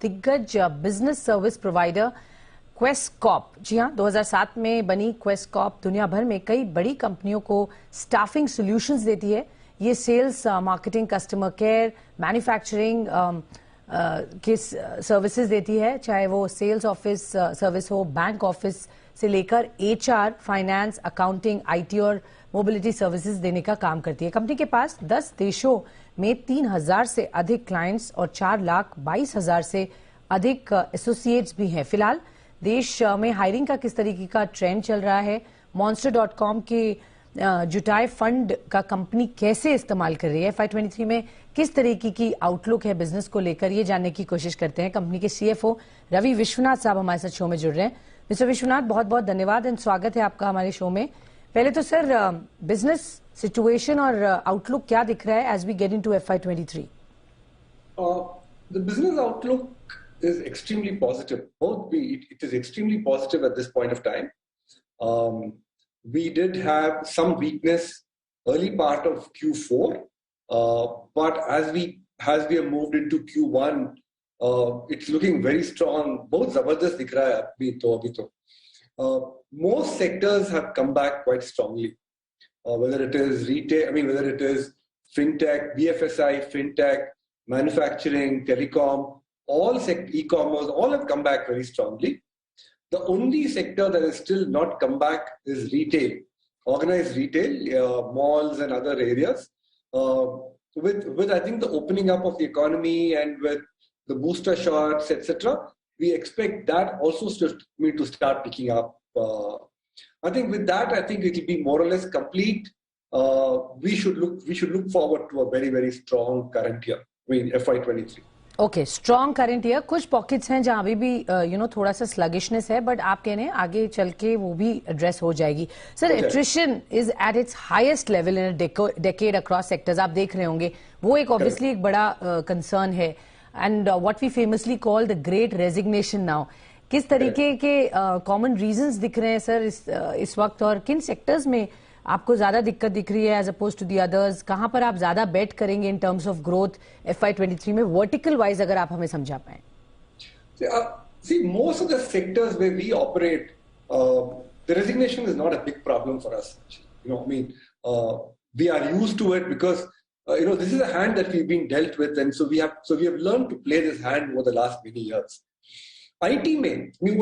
दिग्गज business service provider Quess Corp. जी हाँ, 2007 में बनी क्वेस कॉर्प दुनिया भर में कई बड़ी कंपनियों को स्टाफिंग सॉल्यूशंस देती है। ये sales, marketing, customer care, manufacturing की सर्विसेज देती है, चाहे वो सेल्स ऑफिस सर्विस हो, बैंक ऑफिस से लेकर HR, फाइनेंस, अकाउंटिंग, IT और मोबिलिटी सर्विसेज देने का काम करती है। कंपनी के पास 10 देशों में 3,000 से अधिक क्लाइंट्स और 4,22,000 से अधिक एसोसिएट्स भी हैं। फिलहाल देश में हायरिंग का किस तरीके का ट्रेंड चल रहा है, monster.com के जुटाए फंड का कंपनी कैसे इस्तेमाल कर रही है, FY23 में किस तरीके की आउटलुक है बिजनेस को लेकर, ये जानने की कोशिश करते हैं। कंपनी के CFO रवि विश्वनाथ साहब हमारे साथ शो में जुड़ रहे हैं। मिस्टर विश्वनाथ, बहुत बहुत धन्यवाद एंड स्वागत है आपका हमारे शो में। पहले तो सर, बिजनेस सिचुएशन और आउटलुक क्या दिख रहा है as we get into FY23? The business outlook is extremely positive. It is extremely positive at this point of time. We did have some weakness early part of Q4, but as we have moved into Q1, it's looking very strong. बहुत जबरदस्त दिख रहा है अभी तो. Most sectors have come back quite strongly. Whether it is retail, whether it is fintech, BFSI, fintech, manufacturing, telecom, e-commerce, all have come back very strongly. The only sector that has still not come back is retail, organized retail, malls and other areas. With I think the opening up of the economy and with the booster shots, etc., we expect that also to start picking up. I think with that, I think it will be more or less complete. We should look forward to a very, very strong current year, FY23. Okay, strong current year. कुछ pockets हैं जहां अभी भी थोड़ा सा sluggishness है, but आप कह रहे हैं आगे चल के वो भी एड्रेस हो जाएगी। Sir, attrition is at its highest level in decade across sectors. आप देख रहे होंगे, वो एक ऑब्वियसली एक बड़ा कंसर्न है and what we famously call the great resignation now. किस तरीके के कॉमन रीजंस दिख रहे हैं सर इस वक्त, और किन सेक्टर्स में आपको ज्यादा दिक्कत दिख रही है as opposed to the others? कहां पर आप ज्यादा बेट करेंगे in terms of growth FY23 में, वर्टिकल वाइज अगर आप हमें समझा पाए? See, most of the sectors where we operate, the resignation is not a big problem for us. We are used to it because this is a hand that we've been dealt with, and so we have learned to play this hand over the last many years. IT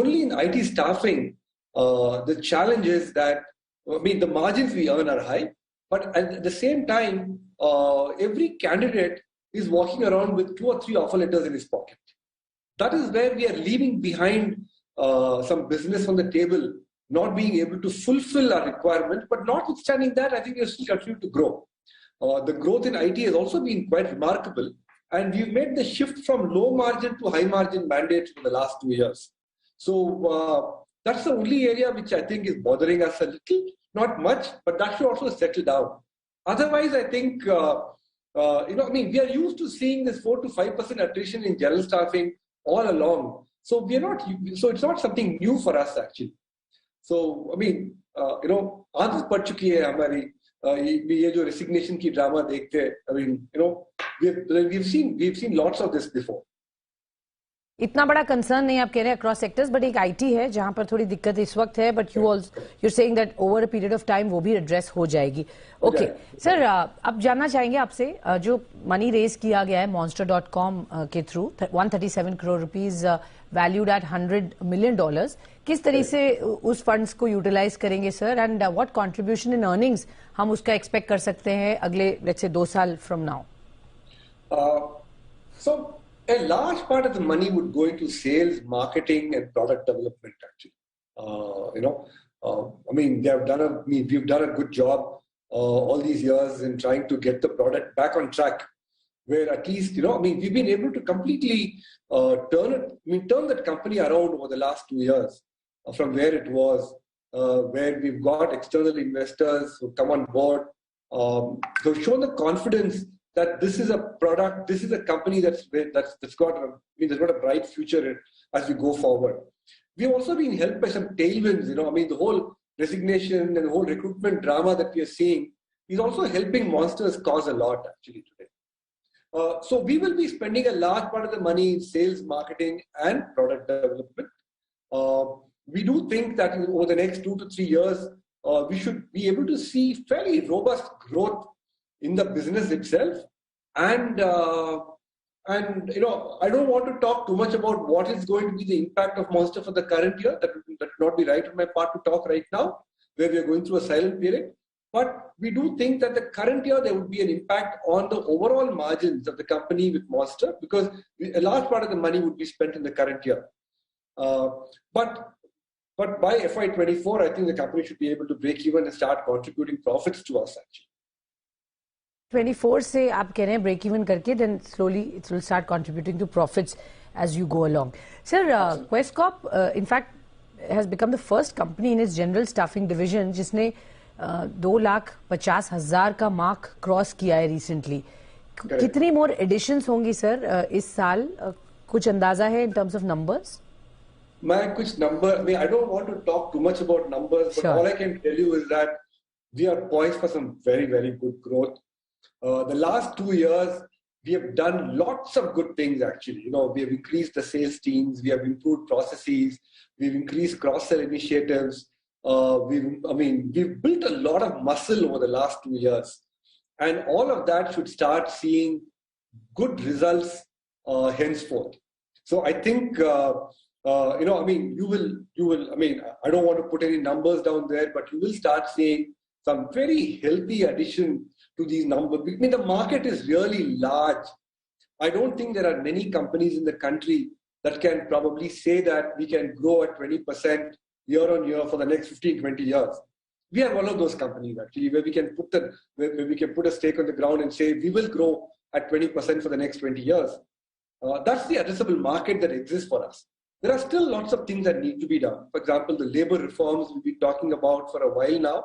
only in IT staffing, the challenge is that the margins we earn are high, but at the same time, every candidate is walking around with 2 or 3 offer letters in his pocket. That is where we are leaving behind some business on the table, not being able to fulfill our requirement. But notwithstanding that, I think we are still continuing to grow. The growth in IT has also been quite remarkable, and we've made the shift from low margin to high margin mandates in the last 2 years. So that's the only area which I think is bothering us a little, not much, but that should also settle down. Otherwise, I think, we are used to seeing this 4 to 5% attrition in general staffing all along. So so it's not something new for us actually. So, आदत पड़ चुकी है हमारी ये जो resignation की drama देखते हैं। we've seen lots of this before. इतना बड़ा कंसर्न नहीं आप कह रहे हैं अक्रॉस सेक्टर्स, बट एक IT है जहां पर थोड़ी दिक्कत इस वक्त है, but you're saying that over a period of time वो भी एड्रेस हो जाएगी। ओके सर, अब जानना चाहेंगे आपसे, जो मनी रेज किया गया है monster.com के through 137 crore rupees valued at $100 million, किस तरीके से उस फंड्स को यूटिलाइज करेंगे sir, and what contribution in earnings हम उसका एक्सपेक्ट कर सकते हैं अगले लेट्स से 2 साल from now? A large part of the money would go into sales, marketing, and product development. Actually, we've done a good job all these years in trying to get the product back on track. Where at least we've been able to completely turn that company around over the last 2 years from where it was, where we've got external investors who come on board, who've shown the confidence that this is a product, this is a company that's got a bright future as we go forward. We've also been helped by some tailwinds. The whole resignation and the whole recruitment drama that we are seeing is also helping Monster's cause a lot actually today. So we will be spending a large part of the money in sales, marketing, and product development. We do think that over the next 2 to 3 years, we should be able to see fairly robust growth in the business itself. And I don't want to talk too much about what is going to be the impact of Monster for the current year. That would not be right on my part to talk right now, where we are going through a silent period. But we do think that the current year there would be an impact on the overall margins of the company with Monster, because a large part of the money would be spent in the current year. But by FY24, I think the company should be able to break even and start contributing profits to us actually. 24 से आप कह रहे हैं break even करके, then slowly it will start contributing to profits as you go along. Sir, Quess Corp, in fact, has become the first company in its general staffing division जिसने 2,50,000 का mark cross किया है recently. कितनी मोर editions होंगी sir इस साल? कुछ अंदाजा है in terms of numbers? I don't want to talk too much about numbers, but all I can tell you is that we are poised for some very, very good growth. The last 2 years, we have done lots of good things actually. We have increased the sales teams, we have improved processes, we've increased cross-sell initiatives. We've built a lot of muscle over the last 2 years, and all of that should start seeing good results henceforth. So I think, you will. I don't want to put any numbers down there, but you will start seeing some very healthy addition to these numbers. The market is really large. I don't think there are many companies in the country that can probably say that we can grow at 20% year on year for the next 15, 20 years. We are one of those companies actually where we can put a stake on the ground and say we will grow at 20% for the next 20 years. That's the addressable market that exists for us. There are still lots of things that need to be done. For example, the labor reforms we've been talking about for a while now.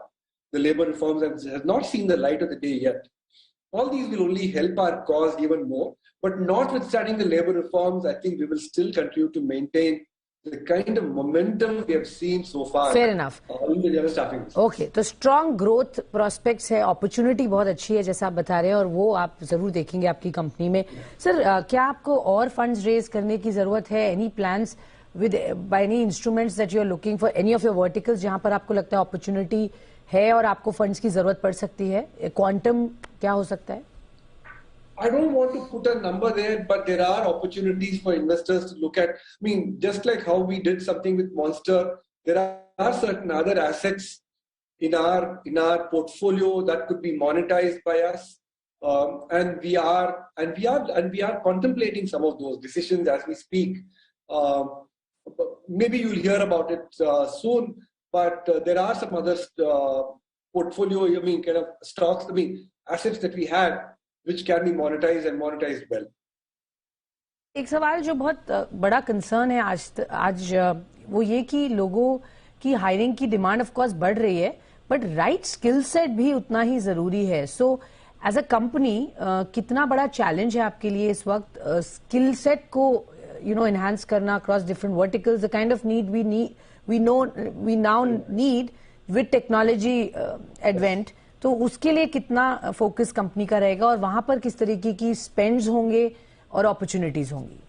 The labor reforms have not seen the light of the day yet. All these will only help our cause even more. But notwithstanding the labor reforms, I think we will still continue to maintain the kind of momentum we have seen so far. Fair enough. In the general staffing business. Okay, तो strong growth prospects है, opportunity बहुत अच्छी है जैसा आप बता रहे हैं, और वो आप जरूर देखेंगे आपकी कंपनी में. सर, क्या आपको और funds raise करने की जरूरत है? Any plans with by any instruments that you are looking for any of your verticals जहाँ पर आपको लगता है opportunity है और आपको funds की जरूरत पड़ सकती है? Quantum क्या हो सकता है? I don't want to put a number there, but there are opportunities for investors to look at. Just like how we did something with Monster, there are certain other assets in our portfolio that could be monetized by us, and we are contemplating some of those decisions as we speak. Maybe you'll hear about it soon, but there are some other portfolio, kind of stocks, assets that we have which can be monetized and monetized well. एक सवाल जो बहुत बड़ा concern है आज वो ये कि लोगों की हायरिंग की डिमांड ऑफ कोर्स बढ़ रही है, बट राइट स्किल सेट भी उतना ही जरूरी है. सो एज अ कंपनी कितना बड़ा चैलेंज है आपके लिए इस वक्त स्किल सेट को एनहांस करना across different verticals, the kind of need we now need with technology advent, तो उसके लिए कितना फोकस कंपनी का रहेगा और वहां पर किस तरीके की स्पेंड्स होंगे और अपॉर्चुनिटीज होंगी?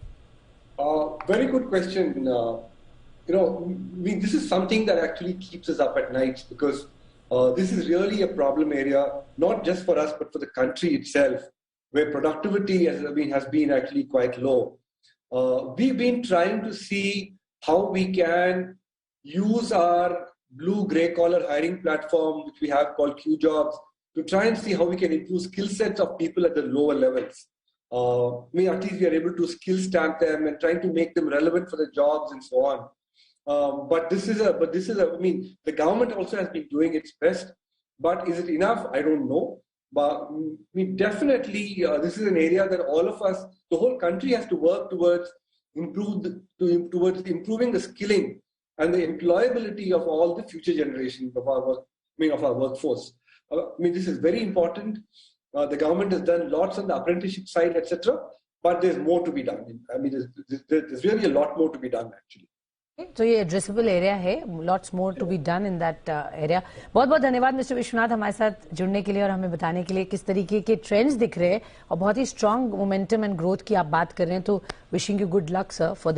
Very good question. This is something that actually keeps us up at night, because this is really a problem area, not just for us but for the country itself, where productivity has been actually quite low. We've been trying to see how we can use our blue grey collar hiring platform, which we have called Q Jobs, to try and see how we can improve skill sets of people at the lower levels. At least we are able to skill stamp them and trying to make them relevant for the jobs and so on. The government also has been doing its best, but is it enough? I don't know. But definitely this is an area that all of us, the whole country, has to work towards improving the skilling and the employability of all the future generations of our workforce. This is very important. The government has done lots on the apprenticeship side, etc. But there's more to be done. There's really a lot more to be done, actually. तो ये addressable area है, lots more to be done in that area. बहुत बहुत धन्यवाद mister Vishwanath हमारे साथ जुड़ने के लिए और हमें बताने के लिए किस तरीके के ट्रेंड्स दिख रहे हैं और बहुत ही स्ट्रांग मोमेंटम एंड ग्रोथ की आप बात कर रहे हैं। तो wishing you good luck sir for the